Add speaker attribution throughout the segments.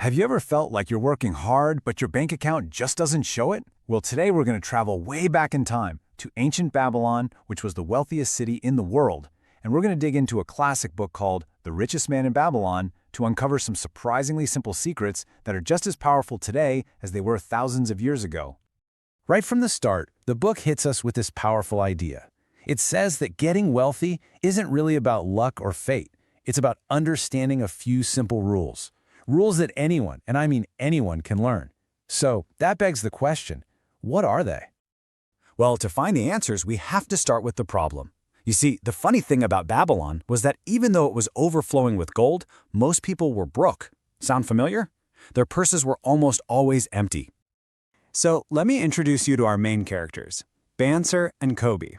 Speaker 1: Have you ever felt like you're working hard, but your bank account just doesn't show it? Well, today we're going to travel way back in time to ancient Babylon, which was the wealthiest city in the world. And we're going to dig into a classic book called The Richest Man in Babylon to uncover some surprisingly simple secrets that are just as powerful today as they were thousands of years ago. Right from the start, the book hits us with this powerful idea. It says that getting wealthy isn't really about luck or fate. It's about understanding a few simple rules. Rules that anyone, and I mean anyone, can learn. So that begs the question, what are they?
Speaker 2: Well, to find the answers, we have to start with the problem. You see, the funny thing about Babylon was that even though it was overflowing with gold, most people were broke. Sound familiar? Their purses were almost always empty. So let me introduce you to our main characters, Banser and Kobe.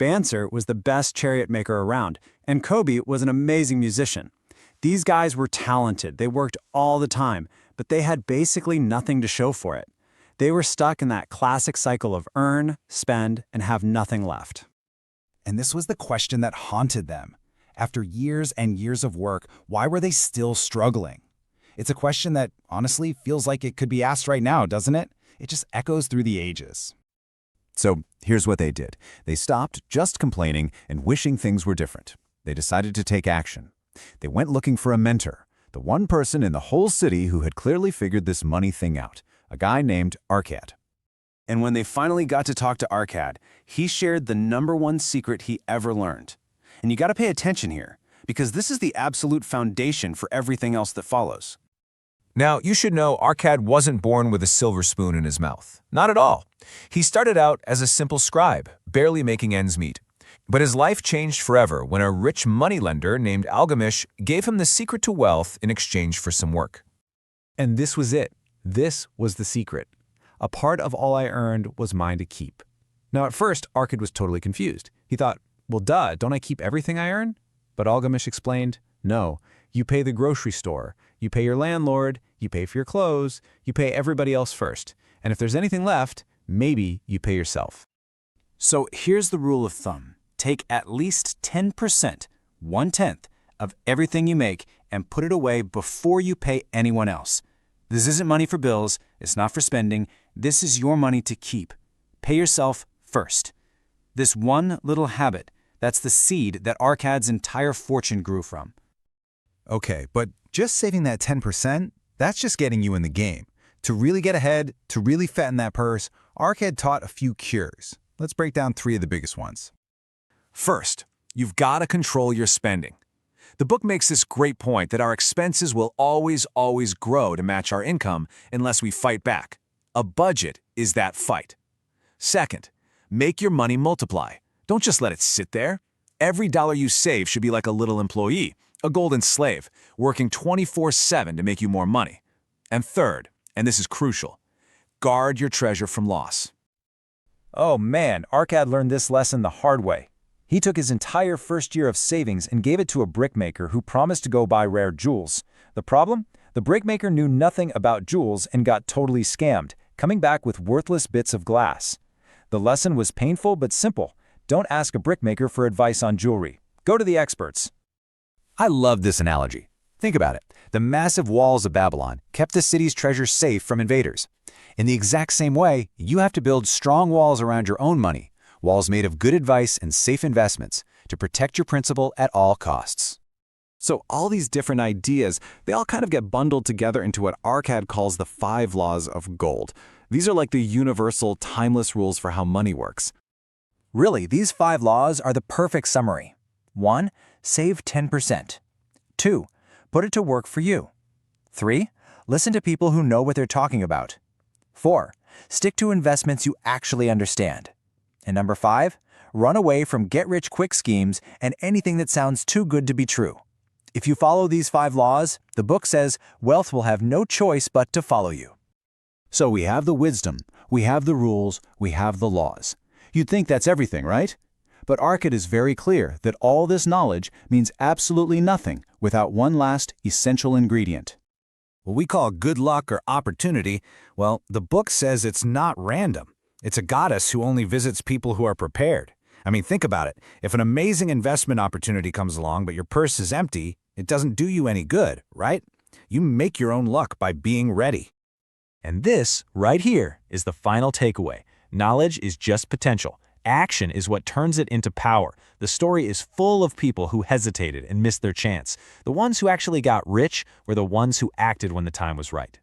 Speaker 2: Banser was the best chariot maker around, and Kobe was an amazing musician. These guys were talented, they worked all the time, but they had basically nothing to show for it. They were stuck in that classic cycle of earn, spend, and have nothing left.
Speaker 3: And this was the question that haunted them. After years and years of work, why were they still struggling? It's a question that honestly feels like it could be asked right now, doesn't it? It just echoes through the ages.
Speaker 4: So here's what they did. They stopped just complaining and wishing things were different. They decided to take action. They went looking for a mentor, the one person in the whole city who had clearly figured this money thing out, a guy named Arcad.
Speaker 2: And when they finally got to talk to Arcad, he shared the #1 secret he ever learned. And you got to pay attention here, because this is the absolute foundation for everything else that follows.
Speaker 5: Now, you should know Arcad wasn't born with a silver spoon in his mouth. Not at all. He started out as a simple scribe, barely making ends meet. But his life changed forever when a rich moneylender named Algamish gave him the secret to wealth in exchange for some work.
Speaker 1: And this was it. This was the secret. A part of all I earned was mine to keep. Now, at first, Arcad was totally confused. He thought, well, duh, don't I keep everything I earn? But Algamish explained, no, you pay the grocery store, you pay your landlord, you pay for your clothes, you pay everybody else first. And if there's anything left, maybe you pay yourself.
Speaker 2: So here's the rule of thumb. Take at least 10%, 1/10, of everything you make and put it away before you pay anyone else. This isn't money for bills, it's not for spending, this is your money to keep. Pay yourself first. This one little habit, that's the seed that Arcad's entire fortune grew from.
Speaker 3: Okay, but just saving that 10%, that's just getting you in the game. To really get ahead, to really fatten that purse, Arcad taught a few cures. Let's break down 3 of the biggest ones.
Speaker 5: First, you've got to control your spending. The book makes this great point that our expenses will always grow to match our income unless we fight back. A budget is that fight. Second, make your money multiply. Don't just let it sit there. Every dollar you save should be like a little employee, a golden slave, working 24/7 to make you more money. And third, and this is crucial, guard your treasure from loss.
Speaker 1: Oh man, Arcad learned this lesson the hard way. He took his entire first year of savings and gave it to a brickmaker who promised to go buy rare jewels. The problem? The brickmaker knew nothing about jewels and got totally scammed, coming back with worthless bits of glass. The lesson was painful but simple. Don't ask a brickmaker for advice on jewelry. Go to the experts.
Speaker 4: I love this analogy. Think about it. The massive walls of Babylon kept the city's treasure safe from invaders. In the exact same way, you have to build strong walls around your own money, walls made of good advice and safe investments to protect your principal at all costs.
Speaker 1: So all these different ideas, they all kind of get bundled together into what Arcad calls the 5 laws of gold. These are like the universal, timeless rules for how money works.
Speaker 6: Really, these 5 laws are the perfect summary. 1. Save 10%. 2. Put it to work for you. 3. Listen to people who know what they're talking about. 4. Stick to investments you actually understand. And number 5, run away from get-rich-quick schemes and anything that sounds too good to be true. If you follow these 5 laws, the book says wealth will have no choice but to follow you.
Speaker 4: So we have the wisdom, we have the rules, we have the laws. You'd think that's everything, right? But Arcad is very clear that all this knowledge means absolutely nothing without one last essential ingredient.
Speaker 2: What we call good luck or opportunity, well, the book says it's not random. It's a goddess who only visits people who are prepared. I mean, think about it. If an amazing investment opportunity comes along but your purse is empty, it doesn't do you any good, right?
Speaker 3: You make your own luck by being ready.
Speaker 5: And this, right here, is the final takeaway. Knowledge is just potential. Action is what turns it into power. The story is full of people who hesitated and missed their chance. The ones who actually got rich were the ones who acted when the time was right.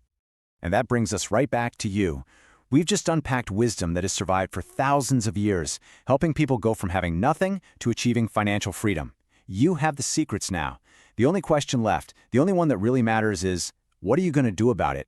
Speaker 2: And that brings us right back to you. We've just unpacked wisdom that has survived for thousands of years, helping people go from having nothing to achieving financial freedom. You have the secrets now. The only question left, the only one that really matters is, what are you going to do about it?